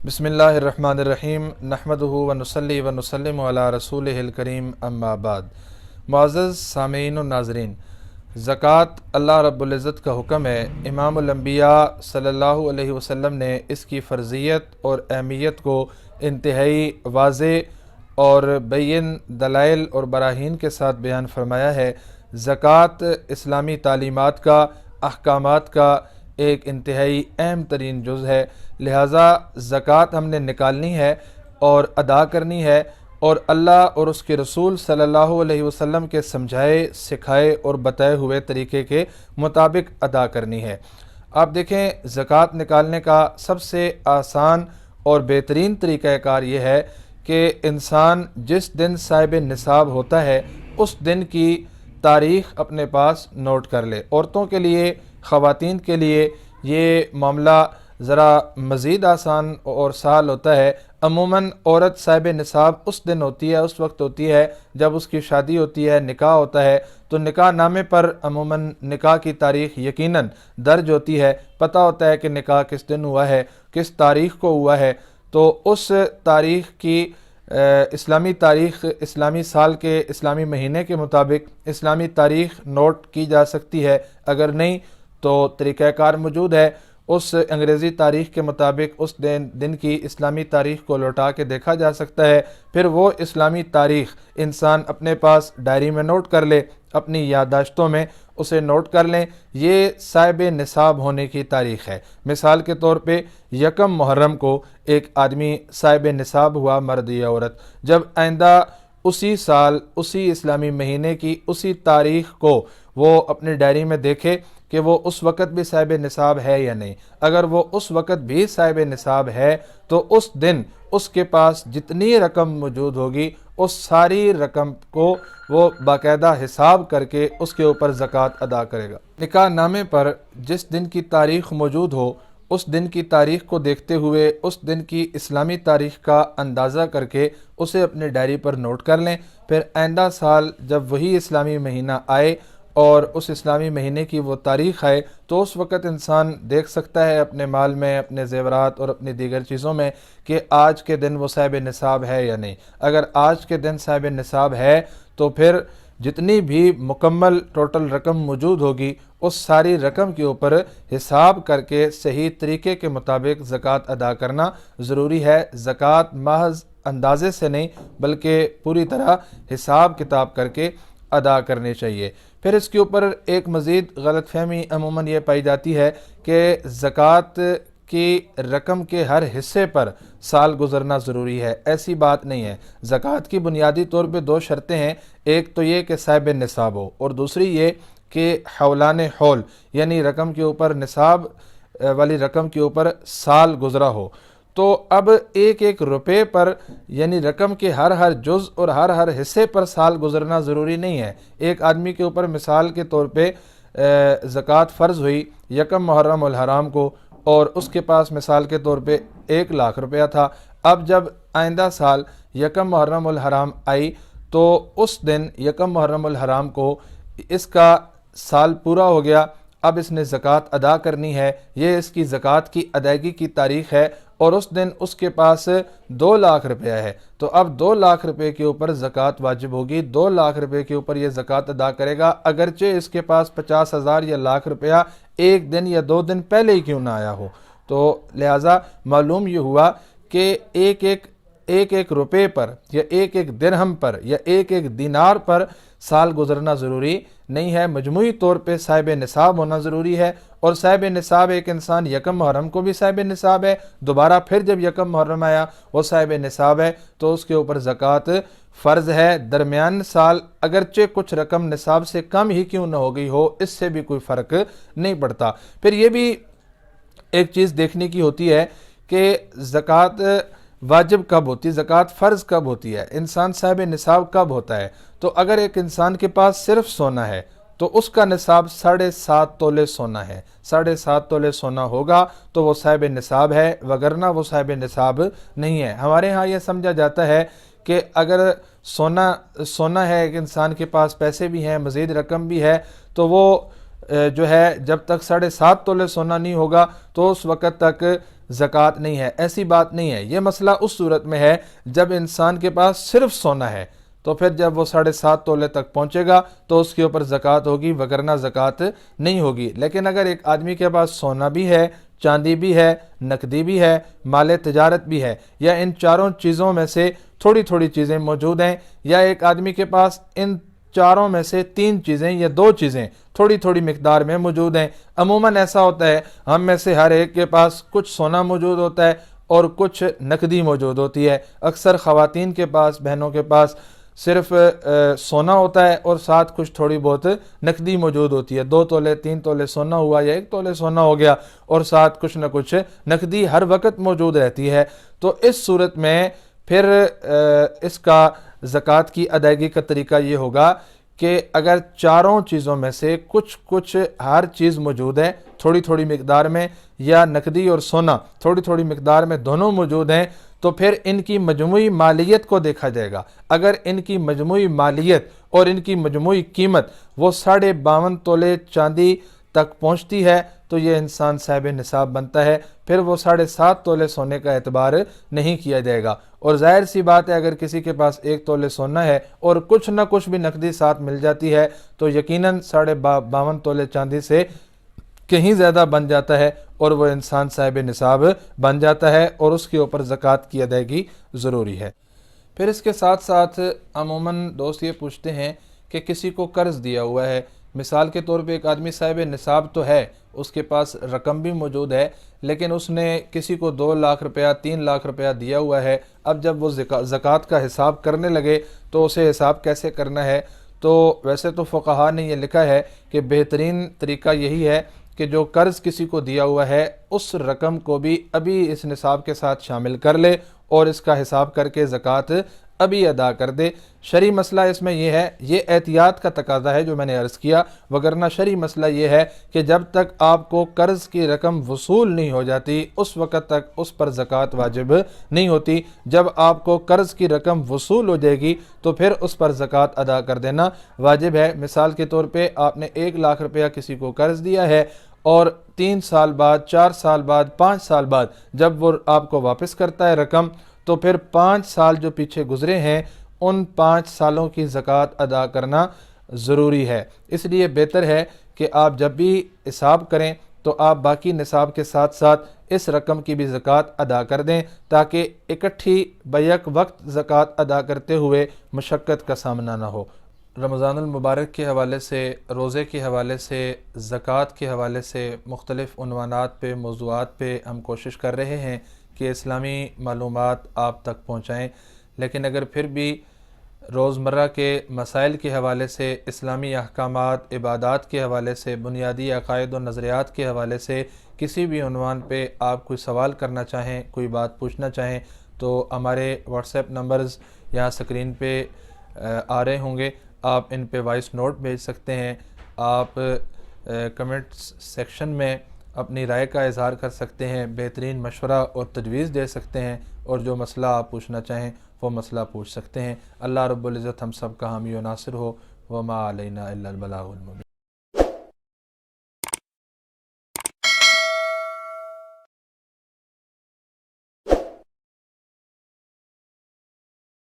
بسم اللہ الرحمن الرحیم نحمدہ ونصلی ونسلم علی رسولہ الکریم اما بعد۔ معزز سامعین و ناظرین، زکوٰۃ اللہ رب العزت کا حکم ہے۔ امام الانبیاء صلی اللہ علیہ وسلم نے اس کی فرضیت اور اہمیت کو انتہائی واضح اور بین دلائل اور براہین کے ساتھ بیان فرمایا ہے۔ زکوٰۃ اسلامی تعلیمات کا، احکامات کا ایک انتہائی اہم ترین جز ہے، لہٰذا زکوٰۃ ہم نے نکالنی ہے اور ادا کرنی ہے، اور اللہ اور اس کے رسول صلی اللہ علیہ وسلم کے سمجھائے، سکھائے اور بتائے ہوئے طریقے کے مطابق ادا کرنی ہے۔ آپ دیکھیں، زکوٰۃ نکالنے کا سب سے آسان اور بہترین طریقہ کار یہ ہے کہ انسان جس دن صاحب نصاب ہوتا ہے اس دن کی تاریخ اپنے پاس نوٹ کر لے۔ عورتوں کے لیے، خواتین کے لیے یہ معاملہ ذرا مزید آسان اور سہل ہوتا ہے۔ عموماً عورت صاحب نصاب اس دن ہوتی ہے، اس وقت ہوتی ہے جب اس کی شادی ہوتی ہے، نکاح ہوتا ہے، تو نکاح نامے پر عموماً نکاح کی تاریخ یقیناً درج ہوتی ہے، پتہ ہوتا ہے کہ نکاح کس دن ہوا ہے، کس تاریخ کو ہوا ہے، تو اس تاریخ کی اسلامی تاریخ، اسلامی سال کے اسلامی مہینے کے مطابق اسلامی تاریخ نوٹ کی جا سکتی ہے۔ اگر نہیں تو طریقہ کار موجود ہے، اس انگریزی تاریخ کے مطابق اس دن کی اسلامی تاریخ کو لوٹا کے دیکھا جا سکتا ہے، پھر وہ اسلامی تاریخ انسان اپنے پاس ڈائری میں نوٹ کر لے، اپنی یادداشتوں میں اسے نوٹ کر لیں، یہ صاحب نصاب ہونے کی تاریخ ہے۔ مثال کے طور پہ 1 محرم کو ایک آدمی صاحب نصاب ہوا، مرد یا عورت، جب آئندہ اسی سال، اسی اسلامی مہینے کی اسی تاریخ کو وہ اپنی ڈائری میں دیکھے کہ وہ اس وقت بھی صاحب نصاب ہے یا نہیں۔ اگر وہ اس وقت بھی صاحب نصاب ہے تو اس دن اس کے پاس جتنی رقم موجود ہوگی اس ساری رقم کو وہ باقاعدہ حساب کر کے اس کے اوپر زکوٰۃ ادا کرے گا۔ نکاح نامے پر جس دن کی تاریخ موجود ہو اس دن کی تاریخ کو دیکھتے ہوئے اس دن کی اسلامی تاریخ کا اندازہ کر کے اسے اپنے ڈائری پر نوٹ کر لیں، پھر آئندہ سال جب وہی اسلامی مہینہ آئے اور اس اسلامی مہینے کی وہ تاریخ آئے تو اس وقت انسان دیکھ سکتا ہے اپنے مال میں، اپنے زیورات اور اپنی دیگر چیزوں میں کہ آج کے دن وہ صاحب نصاب ہے یا نہیں۔ اگر آج کے دن صاحب نصاب ہے تو پھر جتنی بھی مکمل ٹوٹل رقم موجود ہوگی اس ساری رقم کے اوپر حساب کر کے صحیح طریقے کے مطابق زکوٰۃ ادا کرنا ضروری ہے۔ زکوٰۃ محض اندازے سے نہیں بلکہ پوری طرح حساب کتاب کر کے ادا کرنی چاہیے۔ پھر اس کے اوپر ایک مزید غلط فہمی عموماً یہ پائی جاتی ہے کہ زکوٰۃ کی رقم کے ہر حصے پر سال گزرنا ضروری ہے۔ ایسی بات نہیں ہے۔ زکوٰۃ کی بنیادی طور پہ 2 شرطیں ہیں، ایک تو یہ کہ صاحب نصاب ہو، اور دوسری یہ کہ حولان حول یعنی رقم کے اوپر، نصاب والی رقم کے اوپر سال گزرا ہو۔ تو اب ایک روپے پر یعنی رقم کے ہر جز اور ہر حصے پر سال گزرنا ضروری نہیں ہے۔ ایک آدمی کے اوپر مثال کے طور پہ زکوٰۃ فرض ہوئی 1 محرم الحرام کو، اور اس کے پاس مثال کے طور پہ 1 لاکھ روپیہ تھا۔ اب جب آئندہ سال 1 محرم الحرام آئی تو اس دن 1 محرم الحرام کو اس کا سال پورا ہو گیا، اب اس نے زکوٰۃ ادا کرنی ہے، یہ اس کی زکوٰۃ کی ادائیگی کی تاریخ ہے، اور اس دن اس کے پاس 2 لاکھ روپیہ ہے، تو اب 2 لاکھ روپے کے اوپر زکوٰۃ واجب ہوگی۔ 2 لاکھ روپے کے اوپر یہ زکوٰۃ ادا کرے گا، اگرچہ اس کے پاس 50,000 یا لاکھ روپیہ 1 دن یا 2 دن پہلے ہی کیوں نہ آیا ہو۔ تو لہٰذا معلوم یہ ہوا کہ ایک روپے پر یا ایک درہم پر یا ایک دینار پر سال گزرنا ضروری نہیں ہے، مجموعی طور پہ صاحب نصاب ہونا ضروری ہے۔ اور صاحب نصاب ایک انسان 1 محرم کو بھی صاحب نصاب ہے، دوبارہ پھر جب 1 محرم آیا وہ صاحب نصاب ہے تو اس کے اوپر زکوٰۃ فرض ہے۔ درمیان سال اگرچہ کچھ رقم نصاب سے کم ہی کیوں نہ ہو گئی ہو، اس سے بھی کوئی فرق نہیں پڑتا۔ پھر یہ بھی ایک چیز دیکھنے کی ہوتی ہے کہ زکوٰۃ واجب کب ہوتی ہے، زکوٰۃ فرض کب ہوتی ہے، انسان صاحب نصاب کب ہوتا ہے۔ تو اگر ایک انسان کے پاس صرف سونا ہے تو اس کا نصاب 7.5 تولے سونا ہے، 7.5 تولے سونا ہوگا تو وہ صاحب نصاب ہے، وگرنہ وہ صاحب نصاب نہیں ہے۔ ہمارے ہاں یہ سمجھا جاتا ہے کہ اگر سونا ہے، ایک انسان کے پاس پیسے بھی ہیں، مزید رقم بھی ہے، تو وہ جو ہے جب تک 7.5 تولے سونا نہیں ہوگا تو اس وقت تک زکوٰۃ نہیں ہے. ایسی بات نہیں ہے. یہ مسئلہ اس صورت میں ہے جب انسان کے پاس صرف سونا ہے، تو پھر جب وہ 7.5 تولے تک پہنچے گا تو اس کے اوپر زکوٰۃ ہوگی، وگرنہ زکوٰۃ نہیں ہوگی. لیکن اگر ایک آدمی کے پاس سونا بھی ہے، چاندی بھی ہے، نقدی بھی ہے، مال تجارت بھی ہے، یا ان چاروں چیزوں میں سے تھوڑی تھوڑی چیزیں موجود ہیں، یا ایک آدمی کے پاس ان چاروں میں سے 3 چیزیں یا 2 چیزیں تھوڑی تھوڑی مقدار میں موجود ہیں. عموماً ایسا ہوتا ہے ہم میں سے ہر ایک کے پاس کچھ سونا موجود ہوتا ہے اور کچھ نقدی موجود ہوتی ہے. اکثر خواتین کے پاس، بہنوں کے پاس صرف سونا ہوتا ہے اور ساتھ کچھ تھوڑی بہت نقدی موجود ہوتی ہے. 2 تولے 3 تولے سونا ہوا یا 1 تولے سونا ہو گیا اور ساتھ کچھ نہ کچھ نقدی ہر وقت موجود رہتی ہے. تو اس صورت میں پھر اس کا زکوٰۃ کی ادائیگی کا طریقہ یہ ہوگا کہ اگر چاروں چیزوں میں سے کچھ ہر چیز موجود ہے تھوڑی تھوڑی مقدار میں، یا نقدی اور سونا تھوڑی تھوڑی مقدار میں دونوں موجود ہیں، تو پھر ان کی مجموعی مالیت کو دیکھا جائے گا. اگر ان کی مجموعی مالیت اور ان کی مجموعی قیمت وہ 52.5 تولے چاندی تک پہنچتی ہے تو یہ انسان صاحب نصاب بنتا ہے. پھر وہ 7.5 تولے سونے کا اعتبار نہیں کیا جائے گا. اور ظاہر سی بات ہے اگر کسی کے پاس 1 تولے سونا ہے اور کچھ نہ کچھ بھی نقدی ساتھ مل جاتی ہے تو یقیناً 52.5 تولے چاندی سے کہیں زیادہ بن جاتا ہے اور وہ انسان صاحب نصاب بن جاتا ہے اور اس کے اوپر زکوٰۃ کی ادائیگی ضروری ہے. پھر اس کے ساتھ ساتھ عموماً دوست یہ پوچھتے ہیں کہ کسی کو قرض دیا ہوا ہے، مثال کے طور پہ ایک آدمی صاحب نصاب تو ہے، اس کے پاس رقم بھی موجود ہے، لیکن اس نے کسی کو 2 لاکھ روپیہ 3 لاکھ روپیہ دیا ہوا ہے. اب جب وہ زکوٰۃ کا حساب کرنے لگے تو اسے حساب کیسے کرنا ہے؟ تو ویسے تو فقہاء نے یہ لکھا ہے کہ بہترین طریقہ یہی ہے کہ جو قرض کسی کو دیا ہوا ہے اس رقم کو بھی ابھی اس نصاب کے ساتھ شامل کر لے اور اس کا حساب کر کے زکوٰۃ ابھی ادا کر دے. شرعی مسئلہ اس میں یہ ہے، یہ احتیاط کا تقاضا ہے جو میں نے عرض کیا، وگرنہ شرعی مسئلہ یہ ہے کہ جب تک آپ کو قرض کی رقم وصول نہیں ہو جاتی اس وقت تک اس پر زکوٰۃ واجب نہیں ہوتی. جب آپ کو قرض کی رقم وصول ہو جائے گی تو پھر اس پر زکوٰۃ ادا کر دینا واجب ہے. مثال کے طور پہ آپ نے 1 لاکھ روپیہ کسی کو قرض دیا ہے اور 3 سال بعد، 4 سال بعد، 5 سال بعد جب وہ آپ کو واپس کرتا ہے رقم، تو پھر 5 سال جو پیچھے گزرے ہیں ان 5 سالوں کی زکوٰۃ ادا کرنا ضروری ہے. اس لیے بہتر ہے کہ آپ جب بھی حساب کریں تو آپ باقی نصاب کے ساتھ ساتھ اس رقم کی بھی زکوٰۃ ادا کر دیں تاکہ اکٹھی بیک وقت زکوٰۃ ادا کرتے ہوئے مشقت کا سامنا نہ ہو. رمضان المبارک کے حوالے سے، روزے کے حوالے سے، زکوٰۃ کے حوالے سے مختلف عنوانات پہ، موضوعات پہ ہم کوشش کر رہے ہیں کہ اسلامی معلومات آپ تک پہنچائیں. لیکن اگر پھر بھی روزمرہ کے مسائل کے حوالے سے، اسلامی احکامات، عبادات کے حوالے سے، بنیادی عقائد و نظریات کے حوالے سے کسی بھی عنوان پہ آپ کوئی سوال کرنا چاہیں، کوئی بات پوچھنا چاہیں تو ہمارے واٹس ایپ نمبرز یہاں سکرین پہ آ رہے ہوں گے، آپ ان پہ وائس نوٹ بھیج سکتے ہیں. آپ کمنٹس سیکشن میں اپنی رائے کا اظہار کر سکتے ہیں، بہترین مشورہ اور تجویز دے سکتے ہیں، اور جو مسئلہ آپ پوچھنا چاہیں وہ مسئلہ پوچھ سکتے ہیں. اللہ رب العزت ہم سب کا حامی و ناصر ہو. وما علینا الا البلاغ المبین.